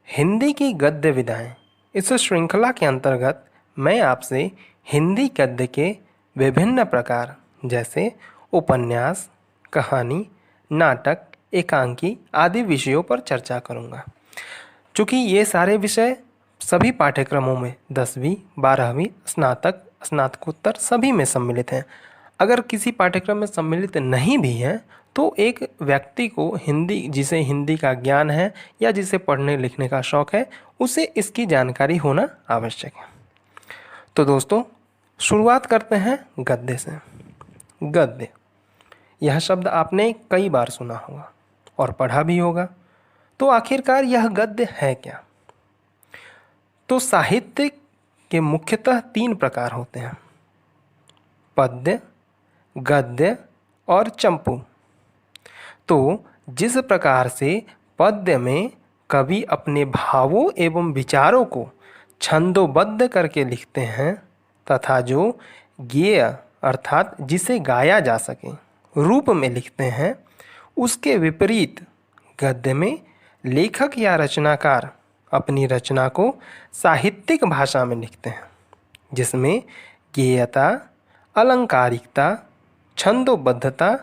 हिंदी की गद्य विधाएं। इस श्रृंखला के अंतर्गत मैं आपसे हिंदी गद्य के विभिन्न प्रकार जैसे उपन्यास, कहानी, नाटक, एकांकी आदि विषयों पर चर्चा करूंगा। चूँकि ये सारे विषय सभी पाठ्यक्रमों में 10वीं, 12वीं, स्नातक, स्नातकोत्तर सभी में सम्मिलित हैं। अगर किसी पाठ्यक्रम में सम्मिलित नहीं भी हैं तो एक व्यक्ति को जिसे हिंदी का ज्ञान है या जिसे पढ़ने लिखने का शौक़ है, उसे इसकी जानकारी होना आवश्यक है। तो दोस्तों, शुरुआत करते हैं गद्य से। गद्य, यह शब्द आपने कई बार सुना होगा और पढ़ा भी होगा। तो आखिरकार यह गद्य है क्या? तो साहित्य के मुख्यतः 3 प्रकार होते हैं: पद्य, गद्य और चंपू। तो जिस प्रकार से पद्य में कवि अपने भावों एवं विचारों को छंदोबद्ध करके लिखते हैं तथा जो गेय अर्थात जिसे गाया जा सके रूप में लिखते हैं, उसके विपरीत गद्य में लेखक या रचनाकार अपनी रचना को साहित्यिक भाषा में लिखते हैं, जिसमें गेयता, अलंकारिकता, छंदोबद्धता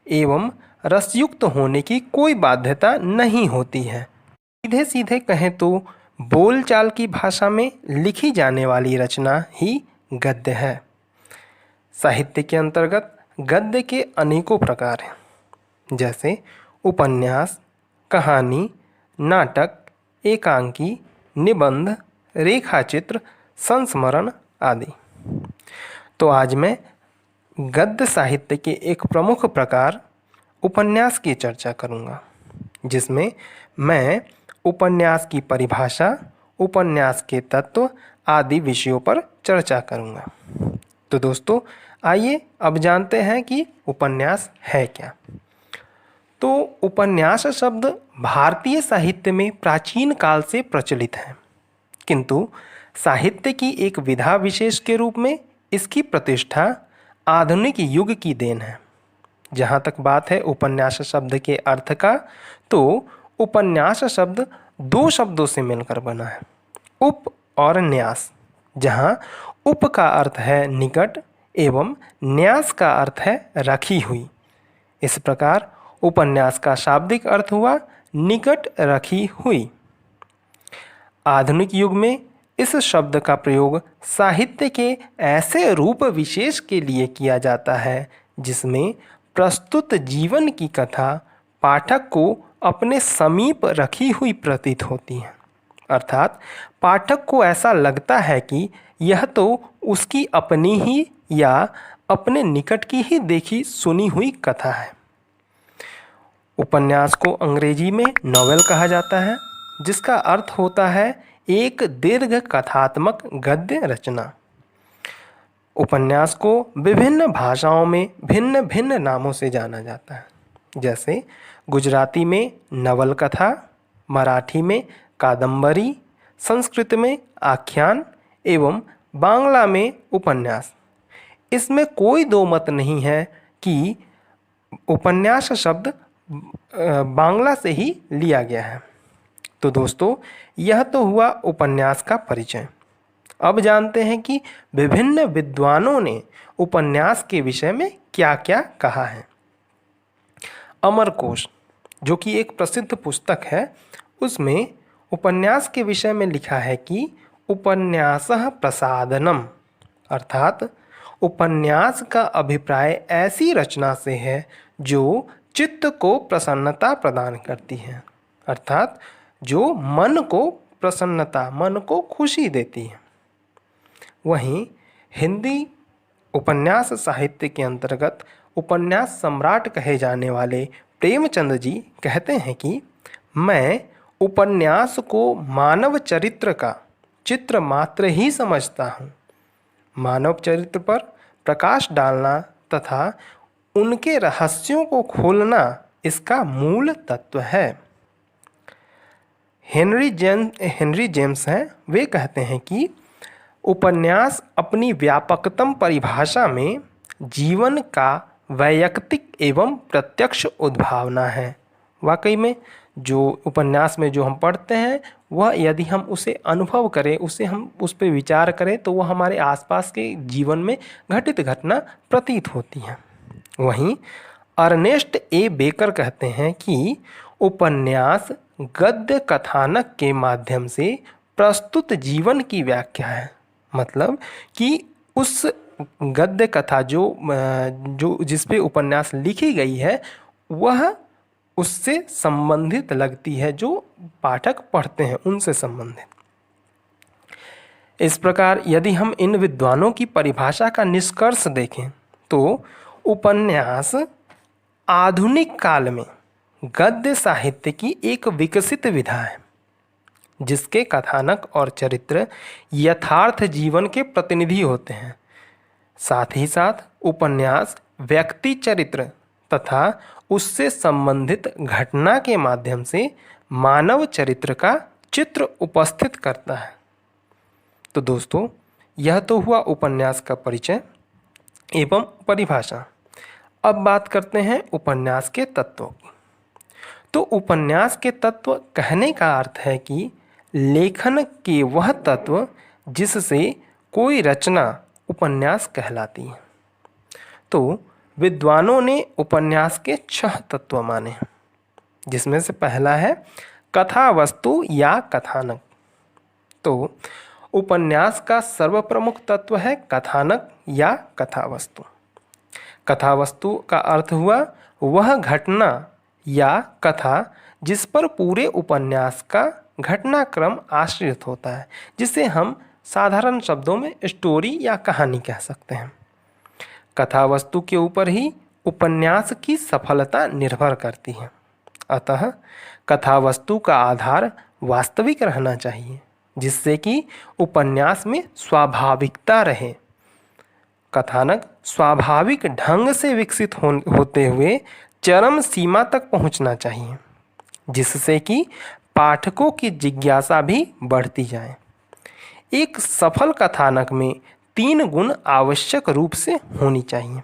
एवं रसयुक्त होने की कोई बाध्यता नहीं होती है। सीधे सीधे कहें तो बोलचाल की भाषा में लिखी जाने वाली रचना ही गद्य है। साहित्य के अंतर्गत गद्य के अनेकों प्रकार हैं, जैसे उपन्यास, कहानी, नाटक, एकांकी, निबंध, रेखाचित्र, संस्मरण आदि। तो आज मैं गद्य साहित्य के एक प्रमुख प्रकार उपन्यास की चर्चा करूंगा, जिसमें मैं उपन्यास की परिभाषा, उपन्यास के तत्व आदि विषयों पर चर्चा करूंगा। तो दोस्तों, आइए अब जानते हैं कि उपन्यास है क्या। तो उपन्यास शब्द भारतीय साहित्य में प्राचीन काल से प्रचलित है, किंतु साहित्य की एक विधा विशेष के रूप में इसकी प्रतिष्ठा आधुनिक युग की देन है। जहाँ तक बात है उपन्यास शब्द के अर्थ का, तो उपन्यास शब्द 2 शब्दों से मिलकर बना है, उप और न्यास, जहाँ उप का अर्थ है निकट एवं न्यास का अर्थ है रखी हुई। इस प्रकार उपन्यास का शाब्दिक अर्थ हुआ निकट रखी हुई। आधुनिक युग में इस शब्द का प्रयोग साहित्य के ऐसे रूप विशेष के लिए किया जाता है जिसमें प्रस्तुत जीवन की कथा पाठक को अपने समीप रखी हुई प्रतीत होती है, अर्थात पाठक को ऐसा लगता है कि यह तो उसकी अपनी ही या अपने निकट की ही देखी सुनी हुई कथा है। उपन्यास को अंग्रेजी में नॉवेल कहा जाता है, जिसका अर्थ होता है एक दीर्घ कथात्मक गद्य रचना। उपन्यास को विभिन्न भाषाओं में भिन्न भिन्न नामों से जाना जाता है, जैसे गुजराती में नवल कथा, मराठी में कादम्बरी, संस्कृत में आख्यान एवं बांग्ला में उपन्यास। इसमें कोई दो मत नहीं है कि उपन्यास शब्द बांग्ला से ही लिया गया है। तो दोस्तों, यह तो हुआ उपन्यास का परिचय। अब जानते हैं कि विभिन्न विद्वानों ने उपन्यास के विषय में क्या क्या कहा है। अमरकोश, जो कि एक प्रसिद्ध पुस्तक है, उसमें उपन्यास के विषय में लिखा है कि उपन्यासः प्रसादनम, अर्थात उपन्यास का अभिप्राय ऐसी रचना से है जो चित्त को प्रसन्नता प्रदान करती है, अर्थात जो मन को प्रसन्नता, मन को खुशी देती है। वहीं हिंदी उपन्यास साहित्य के अंतर्गत उपन्यास सम्राट कहे जाने वाले प्रेमचंद जी कहते हैं कि मैं उपन्यास को मानव चरित्र का चित्र मात्र ही समझता हूँ। मानव चरित्र पर प्रकाश डालना तथा उनके रहस्यों को खोलना इसका मूल तत्व है। हेनरी जेम्स हैं, वे कहते हैं कि उपन्यास अपनी व्यापकतम परिभाषा में जीवन का वैयक्तिक एवं प्रत्यक्ष उद्भावना है। वाकई में जो उपन्यास में जो हम पढ़ते हैं वह यदि हम उसे अनुभव करें, उसे हम उस पर विचार करें तो वह हमारे आसपास के जीवन में घटित घटना प्रतीत होती है। वहीं अर्नेस्ट ए बेकर कहते हैं कि उपन्यास गद्य कथानक के माध्यम से प्रस्तुत जीवन की व्याख्या है। मतलब कि उस गद्य कथा जो जिस पे उपन्यास लिखी गई है वह उससे संबंधित लगती है, जो पाठक पढ़ते हैं उनसे संबंधित। इस प्रकार यदि हम इन विद्वानों की परिभाषा का निष्कर्ष देखें तो उपन्यास आधुनिक काल में गद्य साहित्य की एक विकसित विधा है, जिसके कथानक और चरित्र यथार्थ जीवन के प्रतिनिधि होते हैं। साथ ही साथ उपन्यास व्यक्ति चरित्र तथा उससे संबंधित घटना के माध्यम से मानव चरित्र का चित्र उपस्थित करता है। तो दोस्तों, यह तो हुआ उपन्यास का परिचय एवं परिभाषा। अब बात करते हैं उपन्यास के तत्वों की। तो उपन्यास के तत्व कहने का अर्थ है कि लेखन के वह तत्व जिससे कोई रचना उपन्यास कहलाती है। तो विद्वानों ने उपन्यास के 6 तत्व माने हैं, जिसमें से पहला है कथा वस्तु या कथानक। तो उपन्यास का सर्वप्रमुख तत्व है कथानक या कथा वस्तु। कथा वस्तु का अर्थ हुआ वह घटना या कथा जिस पर पूरे उपन्यास का घटनाक्रम आश्रित होता है, जिसे हम साधारण शब्दों में स्टोरी या कहानी कह सकते हैं। कथा वस्तु के ऊपर ही उपन्यास की सफलता निर्भर करती है। अतः कथा वस्तु का आधार वास्तविक रहना चाहिए, जिससे कि उपन्यास में स्वाभाविकता रहे। कथानक स्वाभाविक ढंग से विकसित होते हुए चरम सीमा तक पहुंचना चाहिए, जिससे कि पाठकों की जिज्ञासा भी बढ़ती जाए। एक सफल कथानक में 3 गुण आवश्यक रूप से होनी चाहिए।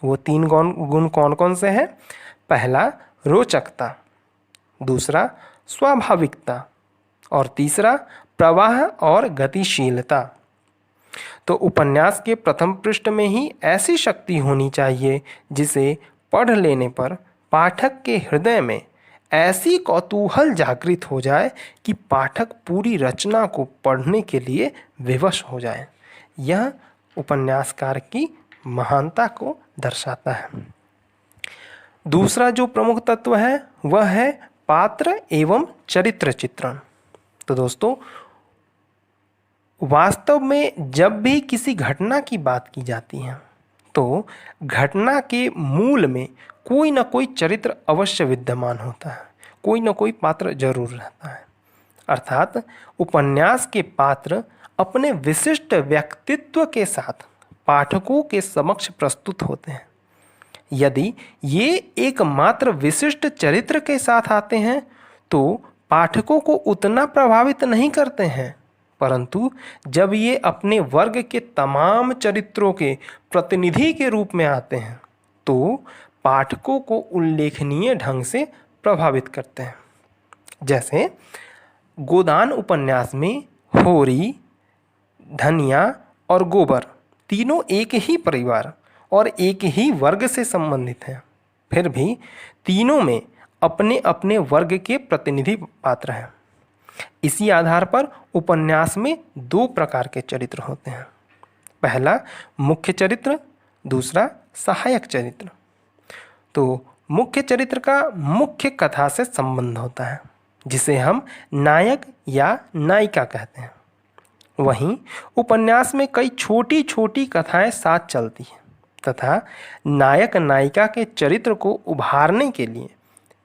वो 3 गुण कौन कौन से हैं? पहला रोचकता, दूसरा स्वाभाविकता और तीसरा प्रवाह और गतिशीलता। तो उपन्यास के प्रथम पृष्ठ में ही ऐसी शक्ति होनी चाहिए जिसे पढ़ लेने पर पाठक के हृदय में ऐसी कौतूहल जागृत हो जाए कि पाठक पूरी रचना को पढ़ने के लिए विवश हो जाए। यह उपन्यासकार की महानता को दर्शाता है। दूसरा जो प्रमुख तत्व है वह है पात्र एवं चरित्र चित्रण। तो दोस्तों, वास्तव में जब भी किसी घटना की बात की जाती है तो घटना के मूल में कोई ना कोई चरित्र अवश्य विद्यमान होता है, कोई ना कोई पात्र जरूर रहता है। अर्थात उपन्यास के पात्र अपने विशिष्ट व्यक्तित्व के साथ पाठकों के समक्ष प्रस्तुत होते हैं। यदि ये एकमात्र विशिष्ट चरित्र के साथ आते हैं तो पाठकों को उतना प्रभावित नहीं करते हैं, परंतु जब ये अपने वर्ग के तमाम चरित्रों के प्रतिनिधि के रूप में आते हैं तो पाठकों को उल्लेखनीय ढंग से प्रभावित करते हैं। जैसे गोदान उपन्यास में होरी, धनिया और गोबर तीनों एक ही परिवार और एक ही वर्ग से संबंधित हैं, फिर भी तीनों में अपने अपने वर्ग के प्रतिनिधि पात्र हैं। इसी आधार पर उपन्यास में 2 प्रकार के चरित्र होते हैं। पहला मुख्य चरित्र, दूसरा सहायक चरित्र। तो मुख्य चरित्र का मुख्य कथा से संबंध होता है, जिसे हम नायक या नायिका कहते हैं। वहीं उपन्यास में कई छोटी छोटी कथाएं साथ चलती हैं तथा नायक नायिका के चरित्र को उभारने के लिए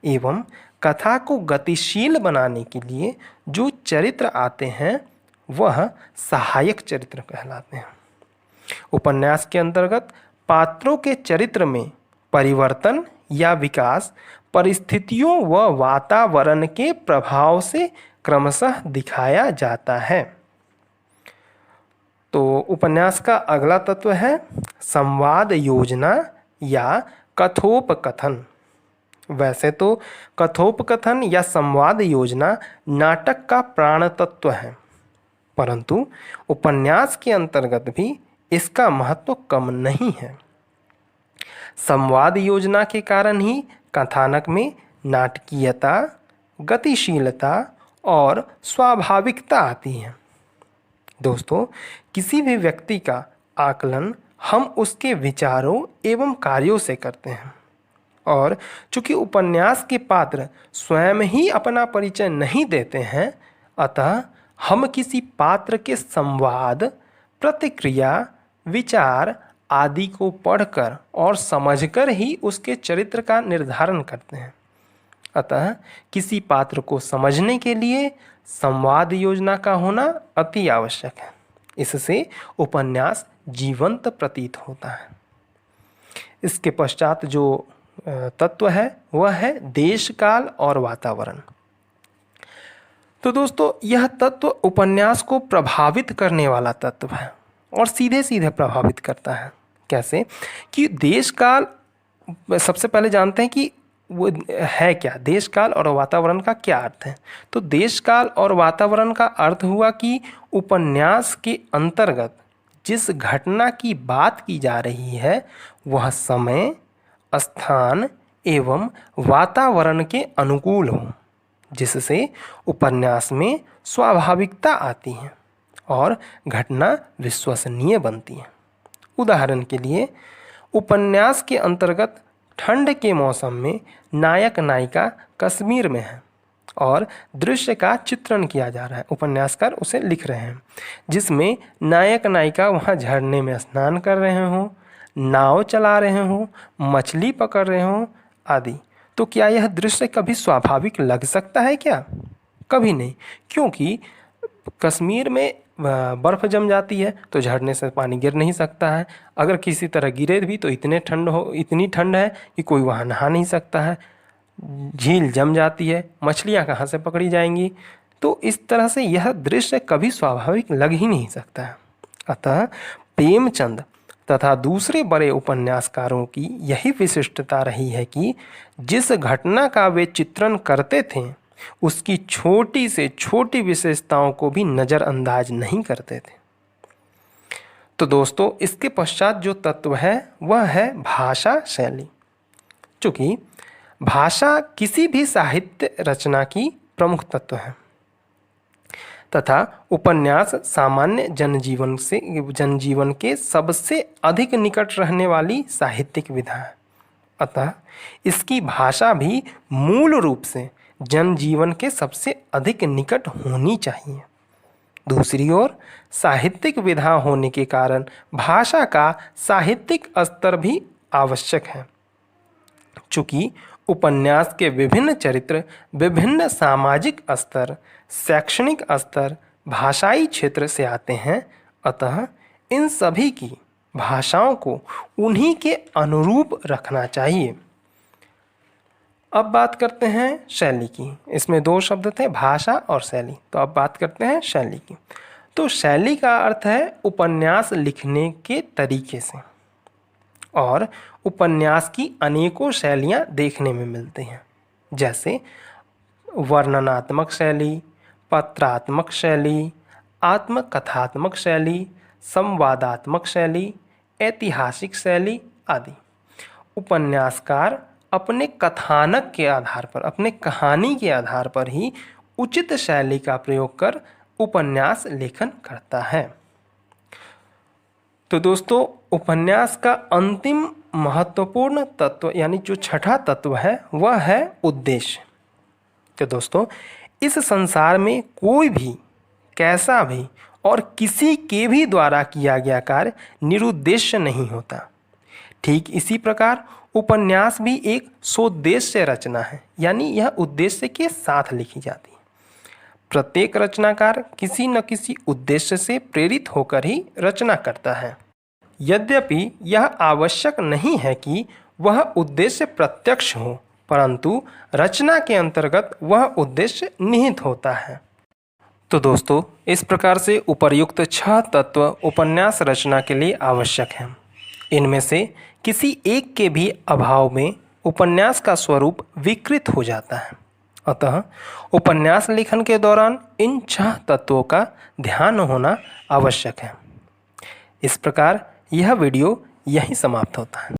एवं कथा को गतिशील बनाने के लिए जो चरित्र आते हैं वह सहायक चरित्र कहलाते हैं। उपन्यास के अंतर्गत पात्रों के चरित्र में परिवर्तन या विकास परिस्थितियों व वातावरण के प्रभाव से क्रमशः दिखाया जाता है। तो उपन्यास का अगला तत्व है संवाद योजना या कथोपकथन। वैसे तो कथोपकथन या संवाद योजना नाटक का प्राण तत्व है, परंतु उपन्यास के अंतर्गत भी इसका महत्व कम नहीं है। संवाद योजना के कारण ही कथानक में नाटकीयता, गतिशीलता और स्वाभाविकता आती है। दोस्तों, किसी भी व्यक्ति का आकलन हम उसके विचारों एवं कार्यों से करते हैं, और चूंकि उपन्यास के पात्र स्वयं ही अपना परिचय नहीं देते हैं, अतः हम किसी पात्र के संवाद, प्रतिक्रिया, विचार आदि को पढ़कर और समझकर ही उसके चरित्र का निर्धारण करते हैं। अतः किसी पात्र को समझने के लिए संवाद योजना का होना अति आवश्यक है। इससे उपन्यास जीवंत प्रतीत होता है। इसके पश्चात जो तत्व है वह है देश, काल और वातावरण। तो दोस्तों, यह तत्व उपन्यास को प्रभावित करने वाला तत्व है और सीधे सीधे प्रभावित करता है। कैसे कि देश काल, सबसे पहले जानते हैं कि वो है क्या, देश काल और वातावरण का क्या अर्थ है। तो देश काल और वातावरण का अर्थ हुआ कि उपन्यास के अंतर्गत जिस घटना की बात की जा रही है वह समय, स्थान एवं वातावरण के अनुकूल हो, जिससे उपन्यास में स्वाभाविकता आती है और घटना विश्वसनीय बनती है। उदाहरण के लिए, उपन्यास के अंतर्गत ठंड के मौसम में नायक नायिका कश्मीर में है और दृश्य का चित्रण किया जा रहा है, उपन्यासकार उसे लिख रहे हैं, जिसमें नायक नायिका वहाँ झरने में स्नान कर रहे हों, नाव चला रहे हों, मछली पकड़ रहे हों आदि। तो क्या यह दृश्य कभी स्वाभाविक लग सकता है क्या? कभी नहीं, क्योंकि कश्मीर में बर्फ़ जम जाती है तो झरने से पानी गिर नहीं सकता है। अगर किसी तरह गिरे भी तो इतनी ठंड है कि कोई वहाँ नहा नहीं सकता है। झील जम जाती है, मछलियाँ कहाँ से पकड़ी जाएंगी? तो इस तरह से यह दृश्य कभी स्वाभाविक लग ही नहीं सकता है। अतः प्रेमचंद तथा दूसरे बड़े उपन्यासकारों की यही विशिष्टता रही है कि जिस घटना का वे चित्रण करते थे उसकी छोटी से छोटी विशेषताओं को भी नज़रअंदाज नहीं करते थे। तो दोस्तों, इसके पश्चात जो तत्व है वह है भाषा शैली। चूँकि भाषा किसी भी साहित्य रचना की प्रमुख तत्व है तथा उपन्यास सामान्य जनजीवन के सबसे अधिक निकट रहने वाली साहित्यिक विधा है। अतः इसकी भाषा भी मूल रूप से जनजीवन के सबसे अधिक निकट होनी चाहिए। दूसरी ओर साहित्यिक विधा होने के कारण भाषा का साहित्यिक स्तर भी आवश्यक है। चूँकि उपन्यास के विभिन्न चरित्र विभिन्न सामाजिक स्तर, शैक्षणिक स्तर, भाषाई क्षेत्र से आते हैं, अतः इन सभी की भाषाओं को उन्हीं के अनुरूप रखना चाहिए। अब बात करते हैं शैली की। इसमें दो शब्द थे, भाषा और शैली। तो अब बात करते हैं शैली की। तो शैली का अर्थ है उपन्यास लिखने के तरीके से, और उपन्यास की अनेकों शैलियाँ देखने में मिलती हैं, जैसे वर्णनात्मक शैली, पत्रात्मक शैली, आत्मकथात्मक शैली, संवादात्मक शैली, ऐतिहासिक शैली आदि। उपन्यासकार अपने कथानक के आधार पर, अपने कहानी के आधार पर ही उचित शैली का प्रयोग कर उपन्यास लेखन करता है। तो दोस्तों, उपन्यास का अंतिम महत्वपूर्ण तत्व यानी जो छठा तत्व है वह है उद्देश्य। तो दोस्तों, इस संसार में कोई भी, कैसा भी और किसी के भी द्वारा किया गया कार्य निरुद्देश्य नहीं होता। ठीक इसी प्रकार उपन्यास भी एक सोद्देश्य रचना है, यानी यह उद्देश्य के साथ लिखी जाती है। प्रत्येक रचनाकार किसी न किसी उद्देश्य से प्रेरित होकर ही रचना करता है। यद्यपि यह आवश्यक नहीं है कि वह उद्देश्य प्रत्यक्ष हो, परंतु रचना के अंतर्गत वह उद्देश्य निहित होता है। तो दोस्तों, इस प्रकार से उपर्युक्त 6 तत्व उपन्यास रचना के लिए आवश्यक हैं। इनमें से किसी एक के भी अभाव में उपन्यास का स्वरूप विकृत हो जाता है। अतः उपन्यास लेखन के दौरान इन 6 तत्वों का ध्यान होना आवश्यक है। इस प्रकार यह वीडियो यहीं समाप्त होता है।